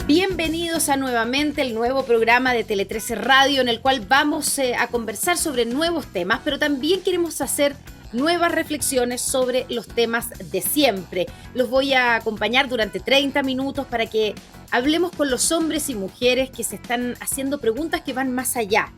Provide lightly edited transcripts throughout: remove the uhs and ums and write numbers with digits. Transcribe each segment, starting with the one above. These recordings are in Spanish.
Bienvenidos a nuevamente el nuevo programa de Tele 13 Radio, en el cual vamos a conversar sobre nuevos temas, pero también queremos hacer nuevas reflexiones sobre los temas de siempre. Los voy a acompañar durante 30 minutos para que hablemos con los hombres y mujeres que se están haciendo preguntas que van más allá.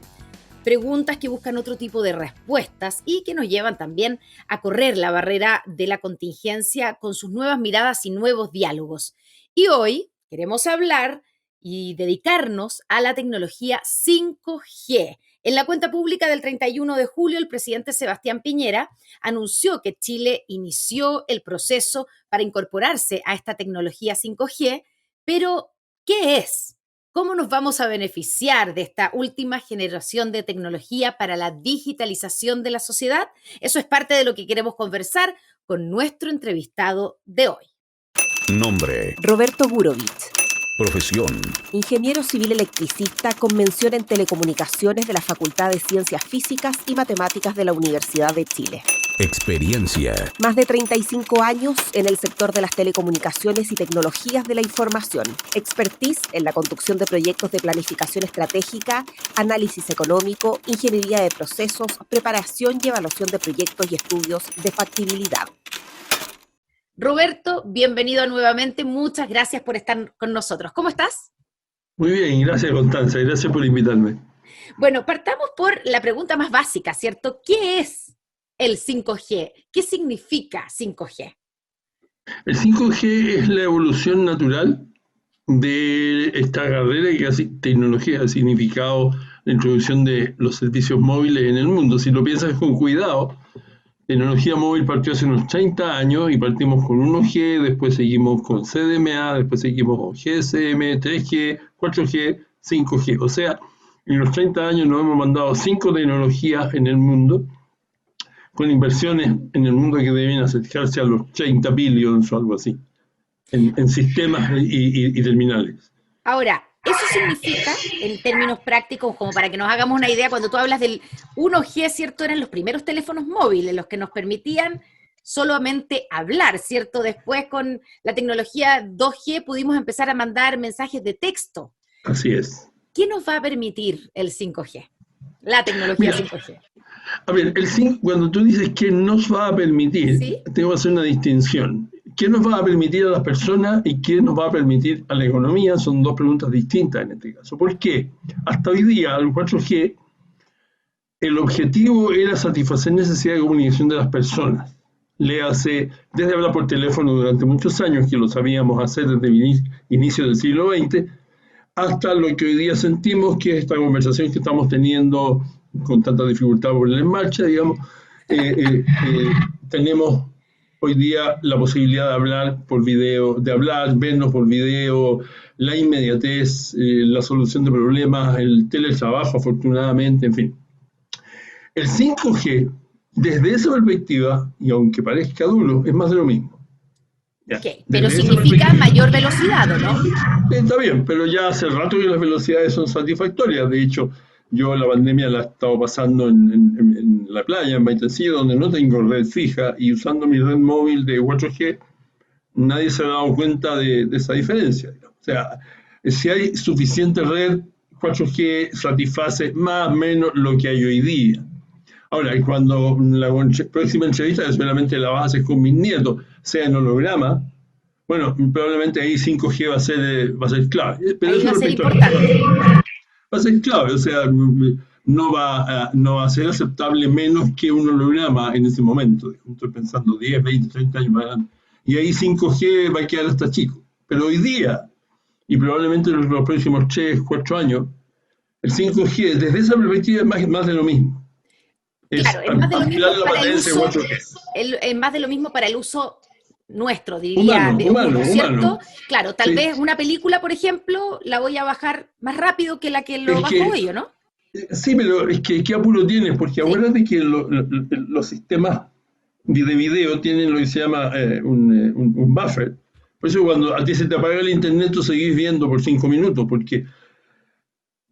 Preguntas que buscan otro tipo de respuestas y que nos llevan también a correr la barrera de la contingencia con sus nuevas miradas y nuevos diálogos. Y hoy queremos hablar y dedicarnos a la tecnología 5G. En la cuenta pública del 31 de julio, el presidente Sebastián Piñera anunció que Chile inició el proceso para incorporarse a esta tecnología 5G, pero ¿qué es? ¿Cómo nos vamos a beneficiar de esta última generación de tecnología para la digitalización de la sociedad? Eso es parte de lo que queremos conversar con nuestro entrevistado de hoy. Nombre: Roberto Burovich. Profesión: ingeniero civil electricista con mención en telecomunicaciones de la Facultad de Ciencias Físicas y Matemáticas de la Universidad de Chile. Experiencia: más de 35 años en el sector de las telecomunicaciones y tecnologías de la información. Expertise en la conducción de proyectos de planificación estratégica, análisis económico, ingeniería de procesos, preparación y evaluación de proyectos y estudios de factibilidad. Roberto, bienvenido nuevamente. Muchas gracias por estar con nosotros. ¿Cómo estás? Muy bien, gracias Constanza, gracias por invitarme. Bueno, partamos por la pregunta más básica, ¿cierto? ¿Qué es el 5G? ¿Qué significa 5G? El 5G es la evolución natural de esta carrera que hace tecnología ha significado la introducción de los servicios móviles en el mundo. Si lo piensas con cuidado, tecnología móvil partió hace unos 30 años y partimos con 1G, después seguimos con CDMA, después seguimos con GSM, 3G, 4G, 5G. O sea, en los 30 años nos hemos mandado 5 tecnologías en el mundo, con inversiones en el mundo que deben acercarse a los 30 billions o algo así, en sistemas y terminales. Ahora, eso significa, en términos prácticos, como para que nos hagamos una idea, cuando tú hablas del 1G, ¿cierto? Eran los primeros teléfonos móviles, los que nos permitían solamente hablar, ¿cierto? Después, con la tecnología 2G, pudimos empezar a mandar mensajes de texto. Así es. ¿Qué nos va a permitir el 5G? La tecnología 5G. A ver, cuando tú dices que nos va a permitir, ¿Sí? Tengo que hacer una distinción. ¿Qué nos va a permitir a las personas y qué nos va a permitir a la economía? Son dos preguntas distintas en este caso. ¿Por qué? Hasta hoy día, el 4G, el objetivo era satisfacer necesidades de comunicación de las personas. Léase, desde hablar por teléfono durante muchos años, que lo sabíamos hacer desde el inicio del siglo XX, hasta lo que hoy día sentimos que esta conversación que estamos teniendo con tanta dificultad por ponerla en marcha, digamos, tenemos hoy día la posibilidad de hablar por video, vernos por video, la inmediatez, la solución de problemas, el teletrabajo, afortunadamente, en fin. El 5G, desde esa perspectiva, y aunque parezca duro, es más de lo mismo. Okay, pero significa mayor velocidad, ¿o no? Está bien, pero ya hace rato que las velocidades son satisfactorias. De hecho, yo la pandemia la he estado pasando en la playa, en Maitencillo, donde no tengo red fija, y usando mi red móvil de 4G, nadie se ha dado cuenta de esa diferencia. O sea, si hay suficiente red, 4G satisface más o menos lo que hay hoy día. Ahora, cuando la próxima entrevista, que seguramente la vas a hacer con mis nietos, sea en holograma, bueno, probablemente ahí 5G va a ser clave. Pero ahí va a ser importante. Va a ser clave, o sea, no va a ser aceptable menos que un holograma en ese momento. Estoy pensando 10, 20, 30 años más adelante. Y ahí 5G va a quedar hasta chico. Pero hoy día, y probablemente en los próximos 3, 4 años, el 5G, desde esa perspectiva, es más de lo mismo. Claro, es más de lo mismo para el uso, es más de lo mismo para el uso nuestro, diría, humano, ¿cierto? Claro, tal sí. vez una película, por ejemplo, la voy a bajar más rápido que la que lo bajo yo, ¿no? Sí, pero es que ¿qué apuro tienes? Porque sí. Acuérdate que los sistemas de video tienen lo que se llama un buffer. Por eso cuando a ti se te apaga el internet, tú seguís viendo por 5 minutos, porque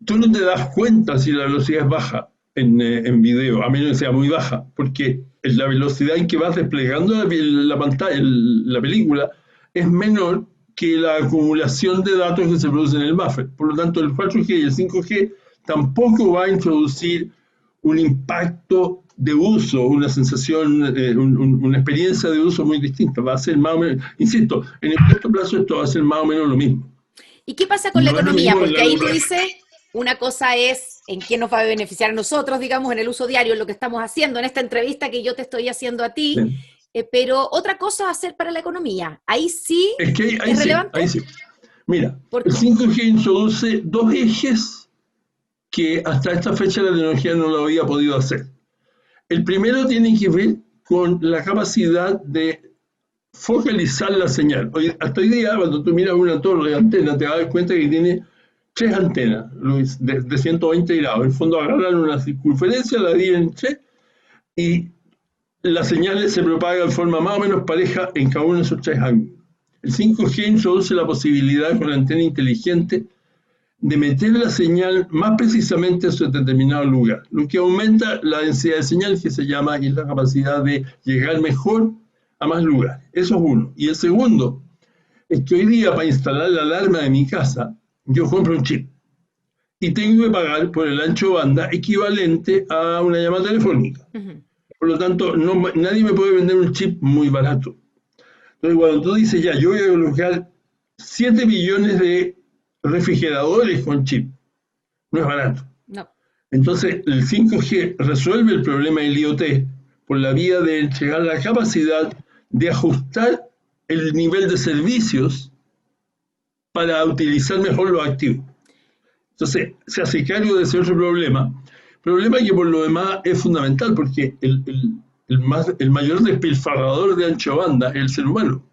tú no te das cuenta si la velocidad es baja en video, a menos que sea muy baja, porque la velocidad en que vas desplegando la pantalla, la película, es menor que la acumulación de datos que se producen en el buffer. Por lo tanto, el 4G y el 5G tampoco va a introducir un impacto de uso, una sensación, una experiencia de uso muy distinta. Va a ser más o menos, insisto, en el corto plazo esto va a ser más o menos lo mismo. ¿Y qué pasa con la No es lo economía? mismo en Porque la ahí tú dura. dices, una cosa es en qué nos va a beneficiar a nosotros, digamos, en el uso diario, en lo que estamos haciendo, en esta entrevista que yo te estoy haciendo a ti, Sí. pero otra cosa va a ser para la economía. Ahí sí Es que ahí es sí, relevante. ahí sí. Mira, ¿Por el qué? 5G introduce dos ejes que hasta esta fecha la tecnología no lo había podido hacer. El primero tiene que ver con la capacidad de focalizar la señal. Hasta hoy día, cuando tú miras una torre de antena, te vas a dar cuenta que tiene tres antenas, Luis, de 120 grados. En el fondo agarran una circunferencia, la dividen en tres y las señales se propagan de forma más o menos pareja en cada uno de esos tres ángulos. El 5G introduce la posibilidad con la antena inteligente de meter la señal más precisamente en su determinado lugar, lo que aumenta la densidad de señal que se llama y la capacidad de llegar mejor a más lugares. Eso es uno. Y el segundo es que hoy día para instalar la alarma de mi casa yo compro un chip y tengo que pagar por el ancho de banda equivalente a una llamada telefónica. Ujú. Por lo tanto, nadie me puede vender un chip muy barato. Entonces, cuando tú dices, ya, yo voy a colocar 7 billones de refrigeradores con chip, no es barato. No. Entonces, el 5G resuelve el problema del IoT por la vía de entregar la capacidad de ajustar el nivel de servicios para utilizar mejor los activos. Entonces, se hace cargo de ese otro problema que por lo demás es fundamental porque el mayor despilfarrador de ancho banda es el ser humano.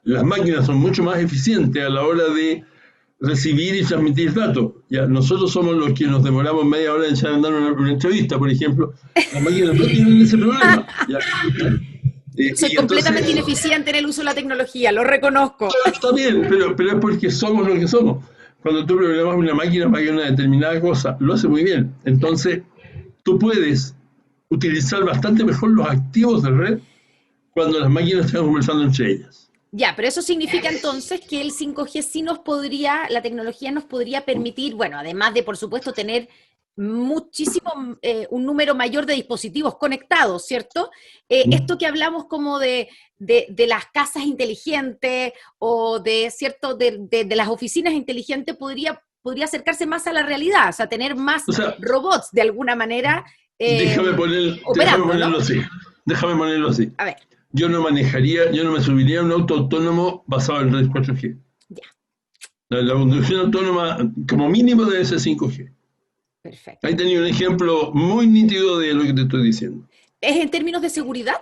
Las máquinas son mucho más eficientes a la hora de recibir y transmitir datos. Ya, nosotros somos los que nos demoramos media hora en echar a andar una entrevista, por ejemplo. Las máquinas no tienen ese problema. Ya. Soy Y completamente entonces, ineficiente en el uso de la tecnología, lo reconozco. está bien, pero es porque somos lo que somos. Cuando tú programas una máquina para que haga una determinada cosa, lo hace muy bien. Entonces, tú puedes utilizar bastante mejor los activos de red cuando las máquinas están conversando entre ellas. Ya, pero eso significa entonces que el 5G sí nos podría, la tecnología nos podría permitir, bueno, además de, por supuesto, tener muchísimo, un número mayor de dispositivos conectados, ¿cierto? Esto que hablamos como de las casas inteligentes o de, ¿cierto?, de las oficinas inteligentes podría acercarse más a la realidad, o sea, tener más O sea, robots de alguna manera déjame operando, ponerlo ¿no? así. Déjame ponerlo así. A ver, Yo no me subiría a un auto autónomo basado en red 4G. ya, La conducción autónoma, como mínimo, debe ser 5G. perfecto. Ahí tenía un ejemplo muy nítido de lo que te estoy diciendo. ¿Es en términos de seguridad?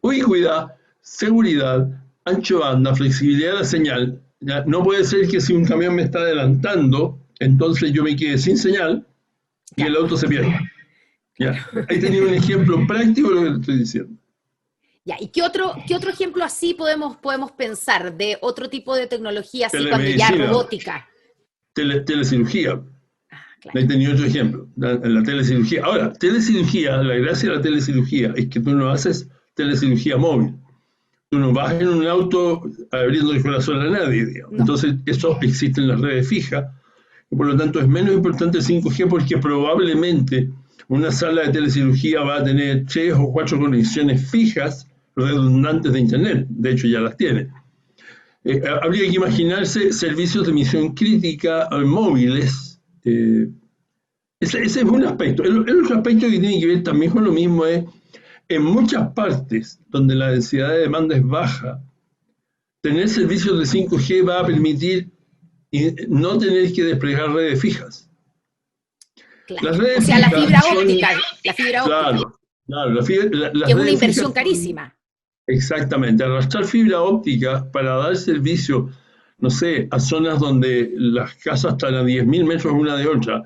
Ubicuidad, seguridad, ancho banda, flexibilidad de la señal. ¿Ya? No puede ser que si un camión me está adelantando, entonces yo me quede sin señal y el auto se pierda. ¿Ya? Ahí tenía un ejemplo práctico de lo que te estoy diciendo. Ya, ¿y qué otro ejemplo así podemos pensar de otro tipo de tecnología así cuando ya Telemedicina. robótica? Telecirugía. Claro. Ahí tenía otro ejemplo, la telecirugía. Ahora, telecirugía, la gracia de la telecirugía es que tú no haces telecirugía móvil. Tú no vas en un auto abriendo el corazón a nadie, digamos. No. Entonces, eso existe en las redes fijas. Y por lo tanto, es menos importante el 5G porque probablemente una sala de telecirugía va a tener 3 o 4 conexiones fijas redundantes de Internet. De hecho, ya las tiene. Habría que imaginarse servicios de misión crítica móviles. Ese es un aspecto. El otro aspecto que tiene que ver también con lo mismo es, en muchas partes donde la densidad de demanda es baja, tener servicios de 5G va a permitir no tener que desplegar redes fijas. Claro. Las redes O sea, la fijas fibra son- óptica, las que que es una inversión fijas- carísima. Exactamente, arrastrar fibra óptica para dar servicio, no sé, a zonas donde las casas están a 10.000 metros una de otra,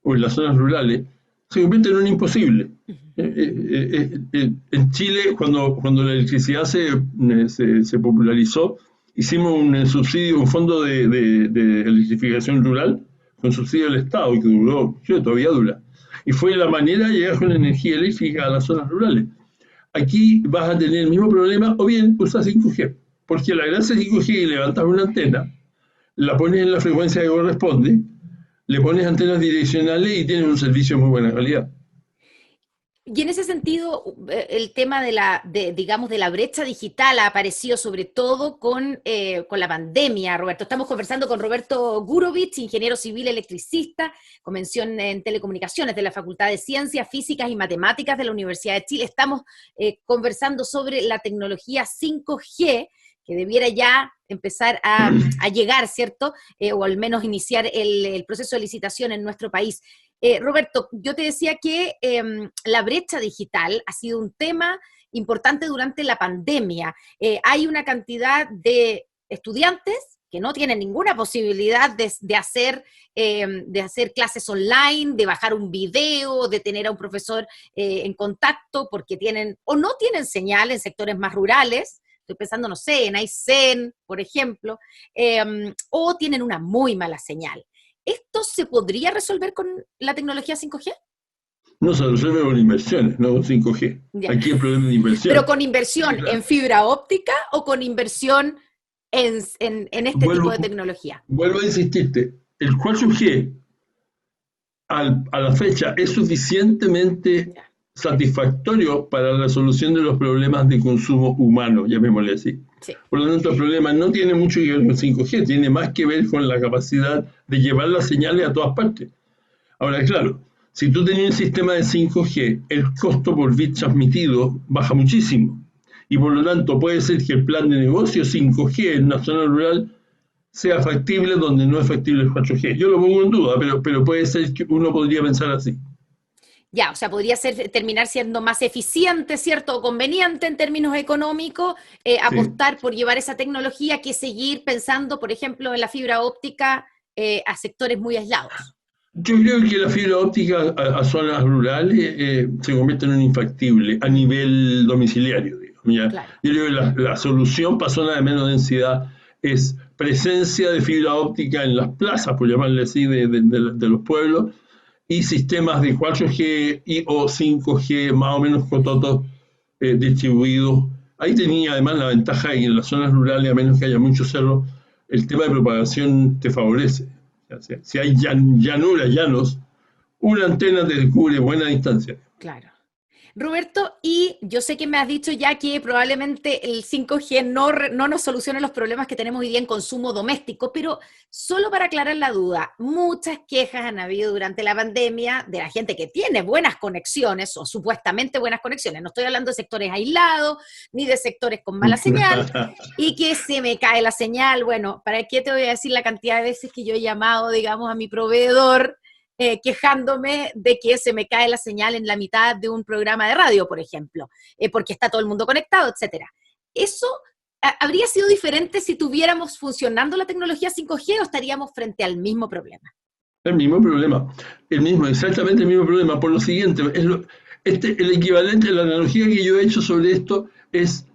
o en las zonas rurales, se convierte en un imposible. En Chile, cuando la electricidad se popularizó, hicimos un subsidio, un fondo de electrificación rural, con subsidio del Estado, que duró, todavía dura. Y fue la manera de llegar con energía eléctrica a las zonas rurales. Aquí vas a tener el mismo problema, o bien usas 5G. Porque la gracia de 5G es que levantas una antena, la pones en la frecuencia que corresponde, le pones antenas direccionales y tienes un servicio de muy buena calidad. Y en ese sentido, el tema digamos, de la brecha digital ha aparecido sobre todo con la pandemia, Roberto. Estamos conversando con Roberto Gurevich, ingeniero civil electricista, con mención en telecomunicaciones de la Facultad de Ciencias Físicas y Matemáticas de la Universidad de Chile. Estamos conversando sobre la tecnología 5G, que debiera ya empezar a llegar, ¿cierto? O al menos iniciar el proceso de licitación en nuestro país. Roberto, yo te decía que la brecha digital ha sido un tema importante durante la pandemia. Hay una cantidad de estudiantes que no tienen ninguna posibilidad de hacer clases online, de bajar un video, de tener a un profesor en contacto, porque tienen o no tienen señal en sectores más rurales. Estoy pensando, no sé, en Aysén, por ejemplo, o tienen una muy mala señal. ¿Esto se podría resolver con la tecnología 5G? No se resuelve con inversiones, no con 5G. Ya. Aquí el problema de inversión. ¿Pero con inversión en fibra óptica o con inversión en este tipo de tecnología? Vuelvo a insistirte, el 4G a la fecha es suficientemente satisfactorio para la solución de los problemas de consumo humano, llamémosle así. Sí. Por lo tanto, el problema no tiene mucho que ver con 5G, tiene más que ver con la capacidad de llevar las señales a todas partes. Ahora, claro, si tú tenías un sistema de 5G, el costo por bit transmitido baja muchísimo. Y por lo tanto, puede ser que el plan de negocio 5G en una zona rural sea factible donde no es factible el 4G. Yo lo pongo en duda, pero puede ser que uno podría pensar así. Ya, o sea, podría terminar siendo más eficiente, ¿cierto? O conveniente en términos económicos, apostar por llevar esa tecnología que seguir pensando, por ejemplo, en la fibra óptica a sectores muy aislados. Yo creo que la fibra óptica a zonas rurales se convierte en un infactible a nivel domiciliario, digamos, claro. Yo creo que la solución para zonas de menos densidad es presencia de fibra óptica en las plazas, por llamarle así, de los pueblos, y sistemas de 4G o 5G más o menos cototos distribuidos. Ahí tenía además la ventaja de que en las zonas rurales, a menos que haya muchos cerros, el tema de propagación te favorece. O sea, si hay llanuras, llanos, una antena te cubre buena distancia. Claro. Roberto, y yo sé que me has dicho ya que probablemente el 5G no nos solucione los problemas que tenemos hoy día en consumo doméstico, pero solo para aclarar la duda, muchas quejas han habido durante la pandemia de la gente que tiene buenas conexiones o supuestamente buenas conexiones. No estoy hablando de sectores aislados ni de sectores con mala señal y que se me cae la señal. Bueno, ¿para qué te voy a decir la cantidad de veces que yo he llamado, digamos, a mi proveedor quejándome de que se me cae la señal en la mitad de un programa de radio, por ejemplo, porque está todo el mundo conectado, etcétera? ¿Eso habría sido diferente si tuviéramos funcionando la tecnología 5G o estaríamos frente al mismo problema? El mismo problema, exactamente el mismo problema, por lo siguiente, el equivalente, la analogía que yo he hecho sobre esto es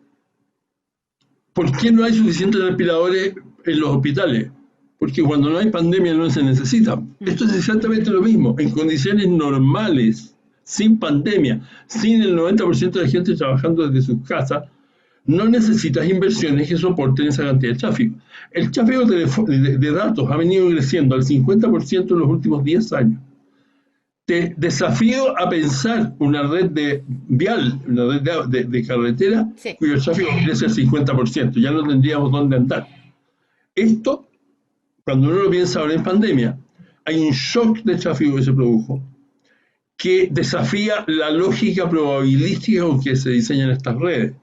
¿por qué no hay suficientes respiradores en los hospitales? Porque cuando no hay pandemia no se necesitan. Esto es exactamente lo mismo. En condiciones normales, sin pandemia, sin el 90% de la gente trabajando desde sus casas, no necesitas inversiones que soporten esa cantidad de tráfico. El tráfico de datos ha venido creciendo al 50% en los últimos 10 años. Te desafío a pensar una red vial, una red de carretera, sí, cuyo tráfico crece al 50%. Ya no tendríamos dónde andar. Esto, cuando uno lo piensa ahora en pandemia, hay un shock de tráfico que se produjo que desafía la lógica probabilística con que se diseñan estas redes.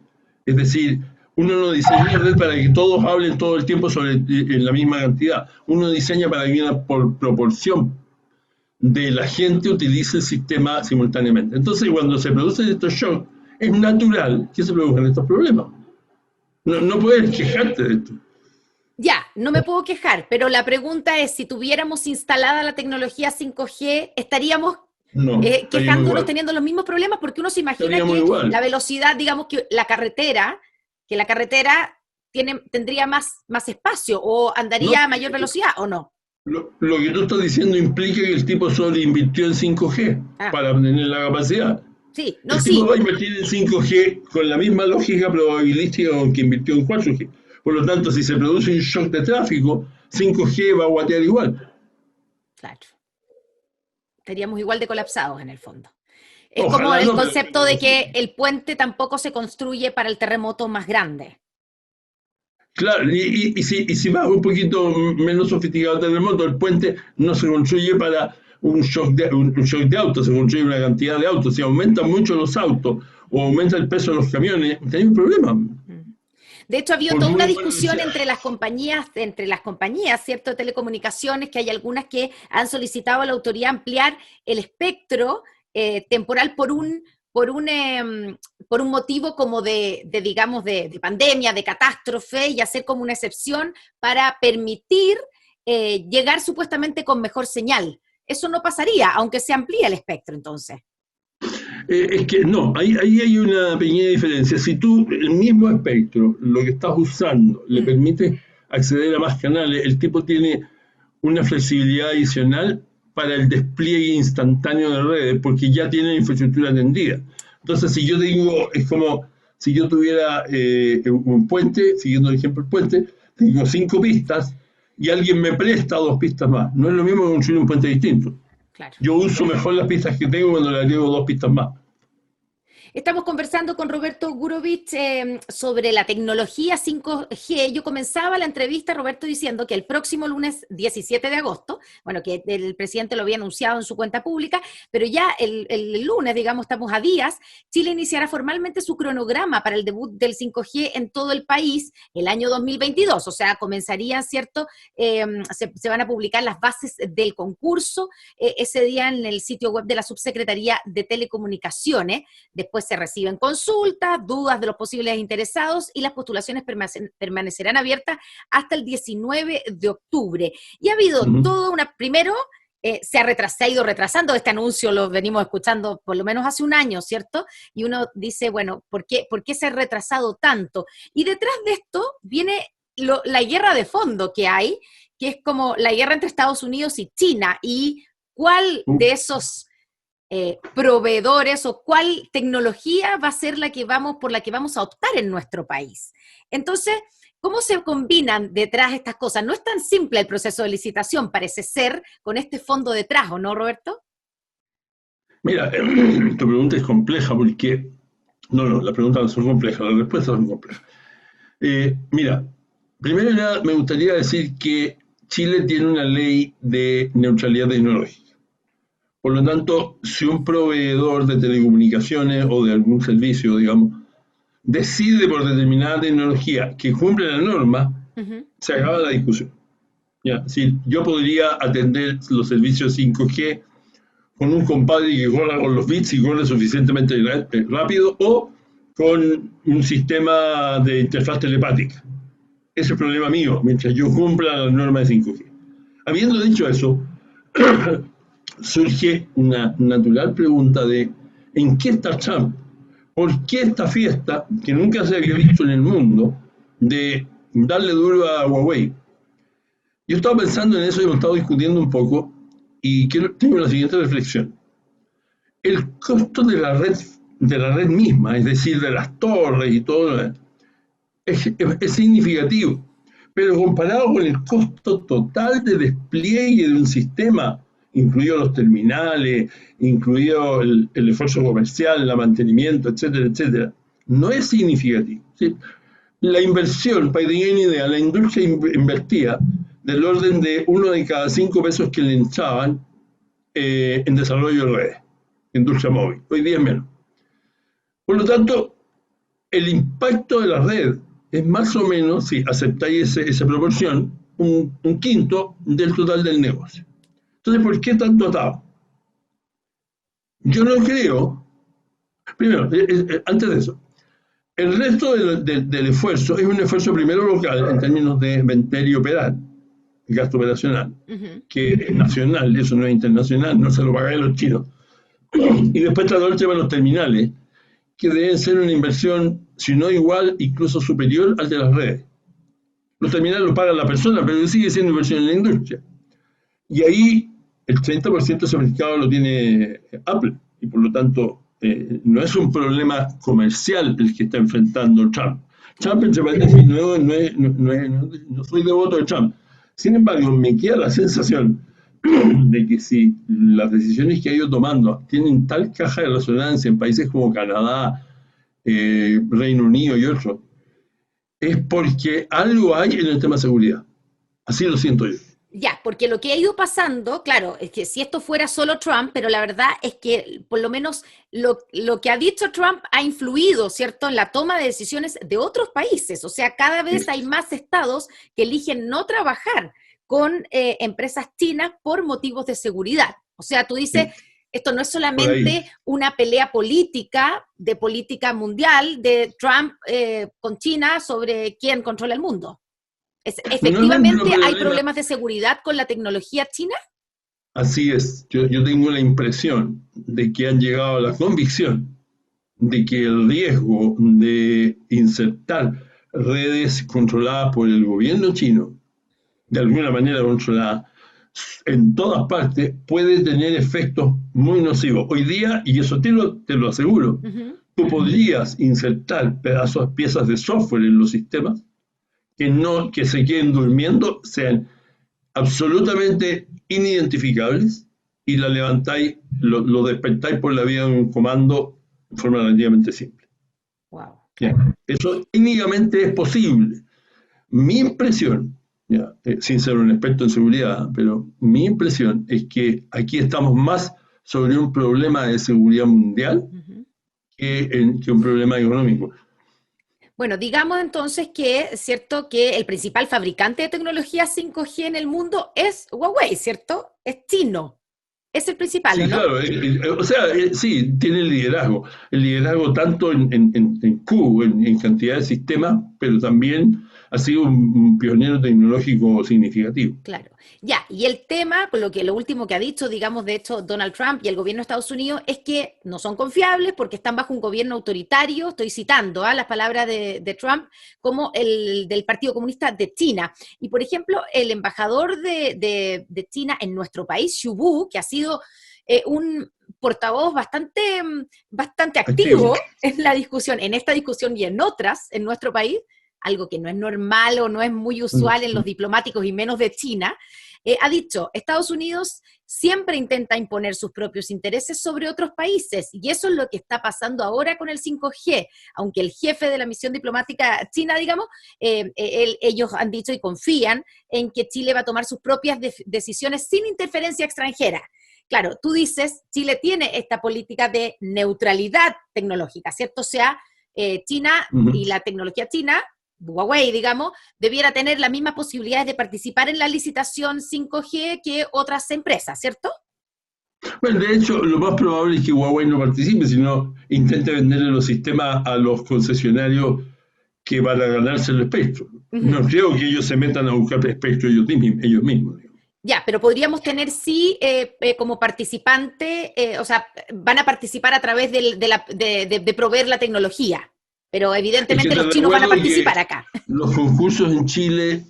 Es decir, uno no diseña una red para que todos hablen todo el tiempo en la misma cantidad. Uno diseña para que una proporción de la gente utilice el sistema simultáneamente. Entonces, cuando se producen estos shocks, es natural que se produzcan estos problemas. No puedes quejarte de esto. Ya, no me puedo quejar, pero la pregunta es, si tuviéramos instalada la tecnología 5G, ¿estaríamos quejándonos teniendo los mismos problemas? Porque uno se imagina que la velocidad, digamos que la carretera tendría más espacio, o andaría a mayor velocidad, ¿o no? Lo que tú estás diciendo implica que el tipo solo invirtió en 5G para tener la capacidad. Sí, el tipo va a invertir en 5G con la misma lógica probabilística con que invirtió en 4G. Por lo tanto, si se produce un shock de tráfico, 5G va a guatear igual. Claro. Estaríamos igual de colapsados en el fondo. Es Ojalá como el no, concepto de que el puente tampoco se construye para el terremoto más grande. Claro, y si vas un poquito menos sofisticado el terremoto, el puente no se construye para un shock de autos, se construye una cantidad de autos. Si aumentan mucho los autos o aumenta el peso de los camiones, hay un problema. De hecho, ha habido Por toda muy una bueno que discusión sea. entre las compañías, ¿cierto?, de telecomunicaciones, que hay algunas que han solicitado a la autoridad ampliar el espectro temporal por un motivo como digamos, de pandemia, de catástrofe, y hacer como una excepción para permitir llegar supuestamente con mejor señal. Eso no pasaría, aunque se amplíe el espectro, entonces. Es que no, ahí hay una pequeña diferencia. Si tú, el mismo espectro, lo que estás usando, le permite acceder a más canales, el tipo tiene una flexibilidad adicional para el despliegue instantáneo de redes, porque ya tiene infraestructura atendida. Entonces, si yo digo, es como si yo tuviera un puente, siguiendo el ejemplo del puente, tengo 5 pistas y alguien me presta 2 pistas más. No es lo mismo que construir un puente distinto. Claro. Yo uso mejor las pistas que tengo cuando le agrego 2 pistas más. Estamos conversando con Roberto Gurevich sobre la tecnología 5G. Yo comenzaba la entrevista, Roberto, diciendo que el próximo lunes 17 de agosto, bueno, que el presidente lo había anunciado en su cuenta pública, pero ya el lunes, digamos, estamos a días, Chile iniciará formalmente su cronograma para el debut del 5G en todo el país el año 2022. O sea, comenzarían, ¿cierto? Se van a publicar las bases del concurso ese día en el sitio web de la Subsecretaría de Telecomunicaciones. Después se reciben consultas, dudas de los posibles interesados y las postulaciones permanecerán abiertas hasta el 19 de octubre. Y ha habido toda una... Primero, se ha ido retrasando este anuncio, lo venimos escuchando por lo menos hace un año, ¿cierto? Y uno dice, bueno, ¿por qué se ha retrasado tanto? Y detrás de esto viene la guerra de fondo que hay, que es como la guerra entre Estados Unidos y China, y cuál de esos proveedores o cuál tecnología va a ser por la que vamos a optar en nuestro país. Entonces, ¿cómo se combinan detrás estas cosas? No es tan simple el proceso de licitación, parece ser, con este fondo detrás, ¿o no, Roberto? Mira, tu pregunta es compleja porque... No, las preguntas no son complejas, las respuestas son complejas. Mira, primero nada me gustaría decir que Chile tiene una ley de neutralidad tecnológica. Por lo tanto, si un proveedor de telecomunicaciones o de algún servicio, digamos, decide por determinada tecnología que cumple la norma, se acaba la discusión. ¿Ya? Si yo podría atender los servicios 5G con un compadre que corra con los bits y corre suficientemente rápido, o con un sistema de interfaz telepática. Ese es el problema mío, mientras yo cumpla la norma de 5G. Habiendo dicho eso, surge una natural pregunta de ¿en qué está Trump? ¿Por qué esta fiesta, que nunca se había visto en el mundo, de darle duro a Huawei? Yo estaba pensando en eso y hemos estado discutiendo un poco y tengo la siguiente reflexión. El costo de la red misma, es decir, de las torres y todo, es significativo, pero comparado con el costo total de despliegue de un sistema, incluidos los terminales, incluido el esfuerzo comercial, el mantenimiento, etcétera, etcétera, no es significativo. ¿Sí? La inversión, para que tengan una idea, la industria invertía del orden de 1 de cada 5 pesos que le entraban en desarrollo de redes, industria móvil. Hoy día es menos. Por lo tanto, el impacto de la red es más o menos, si aceptáis esa proporción, un quinto del total del negocio. Entonces, ¿por qué tanto atado? Yo no creo, primero, antes de eso, el resto del esfuerzo es un esfuerzo primero local en términos de vender y operar, gasto operacional, que es nacional, eso no es internacional, no se lo pagan los chinos. Y después está todo el tema de los terminales, que deben ser una inversión, si no igual, incluso superior al de las redes. Los terminales los paga la persona, pero sigue siendo inversión en la industria. Y ahí el 30% de ese mercado lo tiene Apple, y por lo tanto no es un problema comercial el que está enfrentando Trump. Trump, entre paréntesis, no soy devoto de Trump. Sin embargo, me queda la sensación de que si las decisiones que ha ido tomando tienen tal caja de resonancia en países como Canadá, Reino Unido y otros, es porque algo hay en el tema de seguridad. Así lo siento yo. Ya, porque lo que ha ido pasando, claro, es que si esto fuera solo Trump, pero la verdad es que por lo menos lo que ha dicho Trump ha influido, ¿cierto?, en la toma de decisiones de otros países. O sea, cada vez hay más estados que eligen no trabajar con empresas chinas por motivos de seguridad. O sea, tú dices, esto no es solamente una pelea política, de política mundial, de Trump con China sobre quién controla el mundo. ¿Efectivamente hay problemas de seguridad con la tecnología china? Así es. Yo tengo la impresión de que han llegado a la convicción de que el riesgo de insertar redes controladas por el gobierno chino, de alguna manera controladas, en todas partes, puede tener efectos muy nocivos. Hoy día, y eso te lo aseguro, tú podrías insertar piezas de software en los sistemas que se queden durmiendo, sean absolutamente inidentificables, y la levantáis, lo despertáis por la vía de un comando de forma relativamente simple. Wow. Eso técnicamente es posible. Mi impresión, sin ser un experto en seguridad, pero mi impresión es que aquí estamos más sobre un problema de seguridad mundial que un problema económico. Bueno, digamos entonces que es cierto que el principal fabricante de tecnología 5G en el mundo es Huawei, ¿cierto? Es chino. Es el principal, Sí, ¿no? claro. O sea, sí, tiene el liderazgo. El liderazgo tanto en Q, en cantidad de sistemas, pero también ha sido un pionero tecnológico significativo. Claro. Ya, y el tema, por lo último que ha dicho, digamos, de hecho, Donald Trump y el gobierno de Estados Unidos, es que no son confiables porque están bajo un gobierno autoritario, estoy citando las palabras de Trump, como el del Partido Comunista de China. Y, por ejemplo, el embajador de China en nuestro país, Xu Bu, que ha sido un portavoz bastante activo en la discusión, en esta discusión y en otras en nuestro país, algo que no es normal o no es muy usual en los diplomáticos y menos de China, ha dicho, Estados Unidos siempre intenta imponer sus propios intereses sobre otros países, y eso es lo que está pasando ahora con el 5G, aunque el jefe de la misión diplomática china, digamos, ellos han dicho y confían en que Chile va a tomar sus propias decisiones sin interferencia extranjera. Claro, tú dices, Chile tiene esta política de neutralidad tecnológica, ¿cierto? O sea, China y la tecnología china, Huawei, digamos, debiera tener las mismas posibilidades de participar en la licitación 5G que otras empresas, ¿cierto? Bueno, de hecho, lo más probable es que Huawei no participe, sino intente venderle los sistemas a los concesionarios que van a ganarse el espectro. No creo que ellos se metan a buscar el espectro ellos mismos. Ya, pero podríamos tener sí como participante, o sea, van a participar a través de proveer la tecnología. Pero evidentemente los chinos van a participar acá. Los concursos en Chile,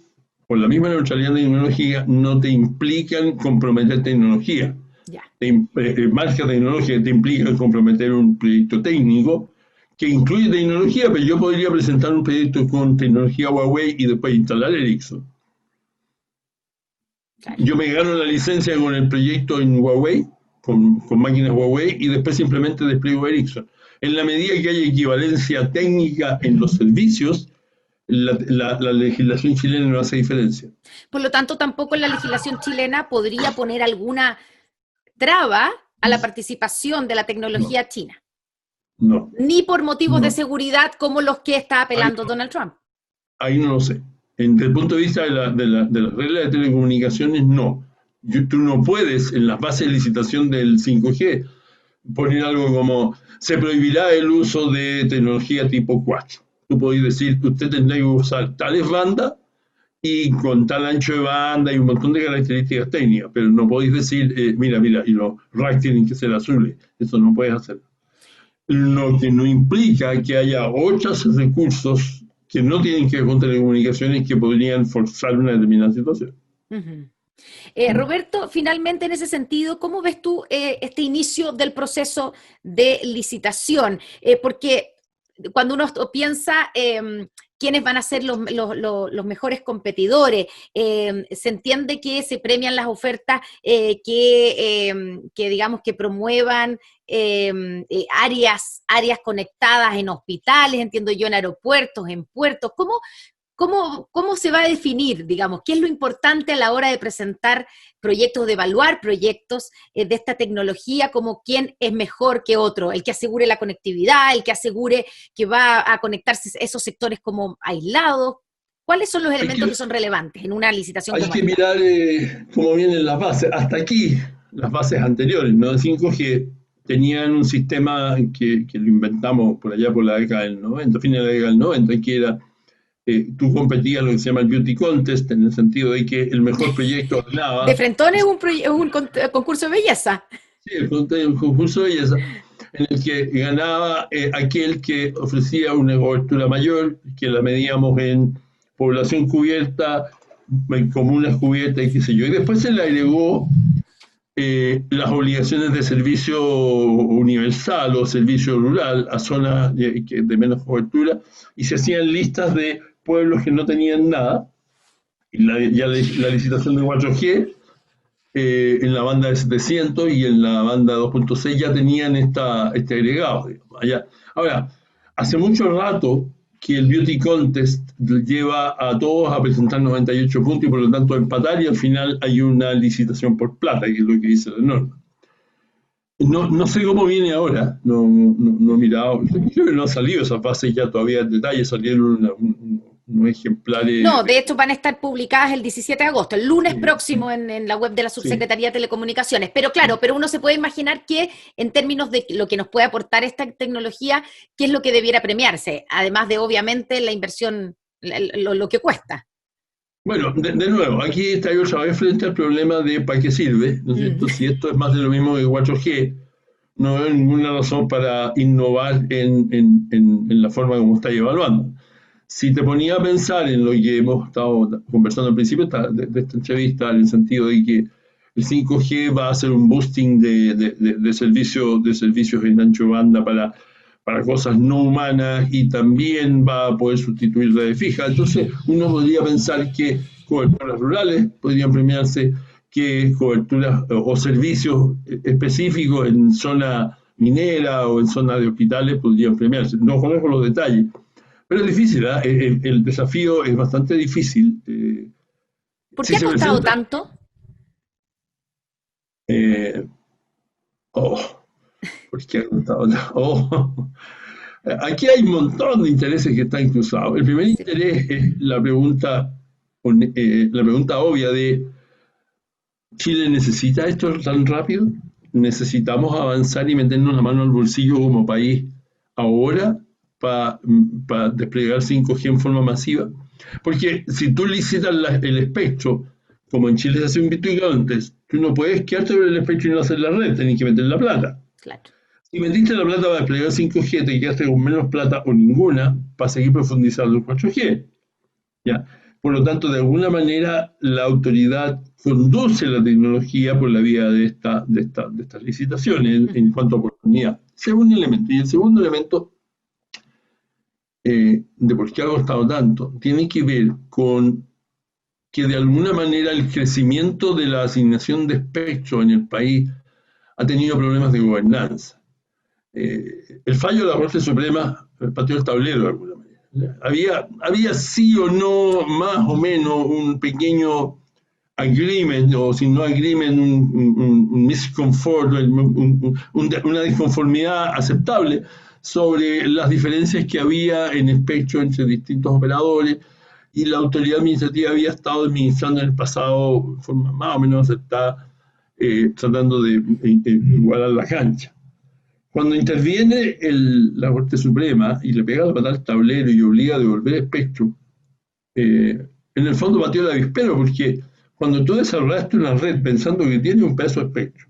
por la misma neutralidad tecnológica, no te implican comprometer tecnología. Marca tecnológica te implica comprometer un proyecto técnico que incluye tecnología, pero yo podría presentar un proyecto con tecnología Huawei y después instalar Ericsson. Claro. Yo me gano la licencia con el proyecto en Huawei, con máquinas Huawei, y después simplemente despliego Ericsson. En la medida que haya equivalencia técnica en los servicios, la legislación chilena no hace diferencia. Por lo tanto, tampoco la legislación chilena podría poner alguna traba a la participación de la tecnología china. No. Ni por motivos de seguridad como los que está apelando Donald Trump. Ahí no lo sé. Desde el punto de vista de las reglas de telecomunicaciones, no. Tú no puedes, en las bases de licitación del 5G, poner algo como se prohibirá el uso de tecnología tipo 4. Tú podés decir que usted tendrá que usar tales bandas y con tal ancho de banda y un montón de características técnicas, pero no podéis decir, mira, y los racks tienen que ser azules. Eso no puedes hacer. Lo que no implica que haya otros recursos que no tienen que ver con telecomunicaciones que podrían forzar una determinada situación. Roberto, finalmente en ese sentido, ¿cómo ves tú este inicio del proceso de licitación? Porque cuando uno piensa quiénes van a ser los mejores competidores. Se entiende que se premian las ofertas que digamos que promuevan áreas conectadas en hospitales, entiendo yo, en aeropuertos, en puertos. ¿Cómo se va a definir, digamos, qué es lo importante a la hora de presentar proyectos, de evaluar proyectos de esta tecnología, como quién es mejor que otro, el que asegure la conectividad, el que asegure que va a conectarse esos sectores como aislados? ¿Cuáles son los elementos que son relevantes en una licitación Hay como que esta? mirar cómo vienen las bases. Hasta aquí, las bases anteriores, ¿no? De 5G tenían un sistema que lo inventamos por allá por la década del 90, fin de la década del 90, que era tú competías lo que se llama el Beauty Contest, en el sentido de que el mejor proyecto De ganaba. frentón es un concurso de belleza. Sí, el concurso de belleza, en el que ganaba aquel que ofrecía una cobertura mayor, que la medíamos en población cubierta, en comunas cubiertas y qué sé yo. Y después se le agregó las obligaciones de servicio universal o servicio rural a zonas de menos cobertura, y se hacían listas de pueblos que no tenían nada, y la licitación de 4G en la banda de 700 y en la banda 2.6 ya tenían este agregado, digamos, allá. Ahora, hace mucho rato que el Beauty Contest lleva a todos a presentar 98 puntos y por lo tanto empatar, y al final hay una licitación por plata, que es lo que dice la norma. No sé cómo viene ahora, no he mirado, creo que no ha salido esas bases ya todavía en detalle, salieron unos ejemplares. No, de hecho van a estar publicadas el 17 de agosto, el lunes Sí, próximo en la web de la sí. Subsecretaría de Telecomunicaciones. Pero claro, pero uno se puede imaginar que en términos de lo que nos puede aportar esta tecnología, ¿qué es lo que debiera premiarse? Además de, obviamente, la inversión, lo que cuesta. Bueno, de nuevo, aquí está otra vez frente al problema de para qué sirve, ¿no es cierto? Si esto es más de lo mismo que 4G, no veo ninguna razón para innovar en la forma como está evaluando. Si te ponía a pensar en lo que hemos estado conversando al principio de esta entrevista, en el sentido de que el 5G va a hacer un boosting de servicios en ancho de banda para cosas no humanas, y también va a poder sustituir redes fijas. Entonces uno podría pensar que coberturas rurales podrían premiarse, que coberturas o servicios específicos en zona minera o en zona de hospitales podrían premiarse. No conozco los detalles, pero es difícil, ¿eh? El desafío es bastante difícil. ¿Por Si qué ha se costado presenta, tanto? ¿Por qué ha costado tanto? Aquí hay un montón de intereses que están cruzados. El primer Sí. interés es la pregunta obvia de: ¿Chile necesita esto tan rápido? ¿Necesitamos avanzar y meternos la mano al bolsillo como país ahora para desplegar 5G en forma masiva? Porque si tú licitas el espectro, como en Chile se hace un Beauty Contest, tú no puedes quedarte sobre el espectro y no hacer la red, tenés que meter la plata. Claro. Si metiste la plata para desplegar 5G, te quedaste con menos plata o ninguna para seguir profundizando el 4G. ¿Ya? Por lo tanto, de alguna manera, la autoridad conduce la tecnología por la vía de estas licitaciones en cuanto a oportunidad. Segundo elemento. Y el segundo elemento de por qué ha costado tanto tiene que ver con que de alguna manera el crecimiento de la asignación de espectro en el país ha tenido problemas de gobernanza. El fallo de la Corte Suprema pateó el tablero de alguna manera. Había sí o no, más o menos, un pequeño agreement, o si no agreement, un miscomfort, una disconformidad aceptable sobre las diferencias que había en espectro entre distintos operadores, y la autoridad administrativa había estado administrando en el pasado de forma más o menos aceptada, tratando de igualar la cancha. Cuando interviene la Corte Suprema y le pega la patada al tablero y obliga a devolver el espectro, en el fondo batió el avispero, porque cuando tú desarrollaste una red pensando que tiene un pedazo de espectro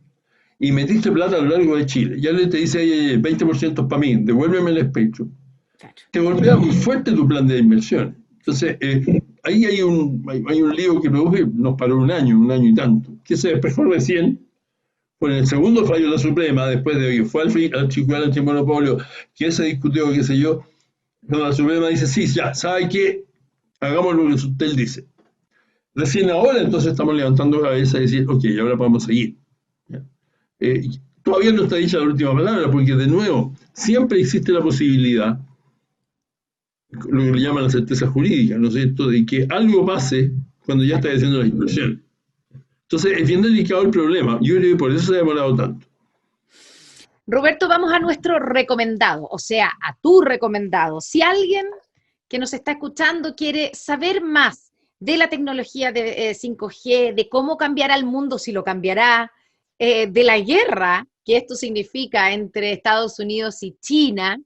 y metiste plata a lo largo de Chile, ya le te dice: 20% es para mí, devuélveme el espectro, Claro. te golpea muy fuerte tu plan de inversión. Entonces, ahí hay un lío que nos paró un año y tanto, que se despejó recién con el segundo fallo de la Suprema, después de que fue al tribunal antimonopolio, que se discutió, qué sé yo. Cuando la Suprema dice, sí, ya, ¿sabe qué? Hagamos lo que usted dice. Recién ahora entonces estamos levantando cabeza y decir, ok, ahora podemos seguir. Todavía no está dicha la última palabra, porque de nuevo, siempre existe la posibilidad, lo que le llaman la certeza jurídica, ¿no es cierto?, de que algo pase cuando ya está haciendo la inversión. Entonces, es bien delicado el problema. Yo creo que por eso se ha demorado tanto. Roberto, vamos a nuestro recomendado, o sea, a tu recomendado. Si alguien que nos está escuchando quiere saber más de la tecnología de 5G, de cómo cambiará el mundo, si lo cambiará, de la guerra que esto significa entre Estados Unidos y China,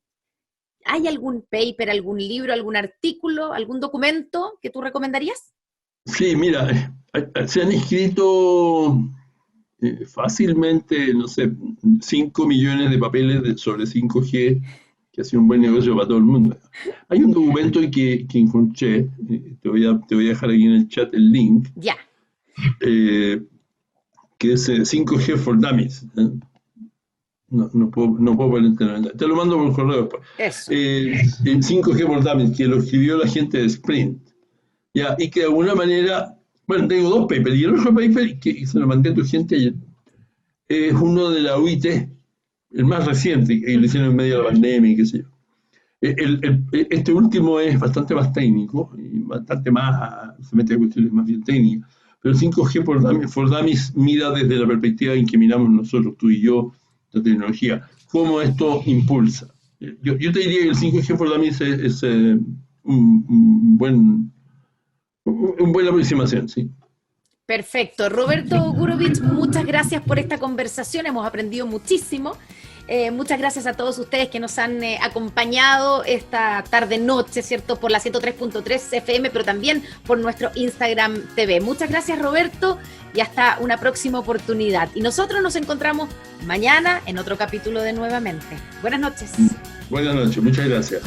¿hay algún paper, algún libro, algún artículo, algún documento que tú recomendarías? Sí, mira, se han escrito fácilmente, no sé, 5 millones de papeles sobre 5G, que ha sido un buen negocio para todo el mundo. Hay un documento que encontré, te voy a dejar aquí en el chat el link, Ya. que es 5G for Dummies. No puedo poner, te lo mando por correo después. Eso. 5G for Dummies, que lo escribió la gente de Sprint. Ya, y que de alguna manera, bueno, tengo 2 papers, y el otro paper, que se lo mandé a tu gente ayer, es uno de la UIT, el más reciente, que lo hicieron en medio de la pandemia y qué sé yo. Este último es bastante más técnico, y bastante más, se mete a cuestiones más bien técnicas, pero el 5G for Dummies mira desde la perspectiva en que miramos nosotros, tú y yo, la tecnología, cómo esto impulsa. Yo te diría que el 5G for Dummies es una buena aproximación, sí. Perfecto. Roberto Gurevich, muchas gracias por esta conversación, hemos aprendido muchísimo. Muchas gracias a todos ustedes que nos han acompañado esta tarde-noche, ¿cierto? Por la 103.3 FM, pero también por nuestro Instagram TV. Muchas gracias, Roberto, y hasta una próxima oportunidad. Y nosotros nos encontramos mañana en otro capítulo de Nuevamente. Buenas noches. Buenas noches, muchas gracias.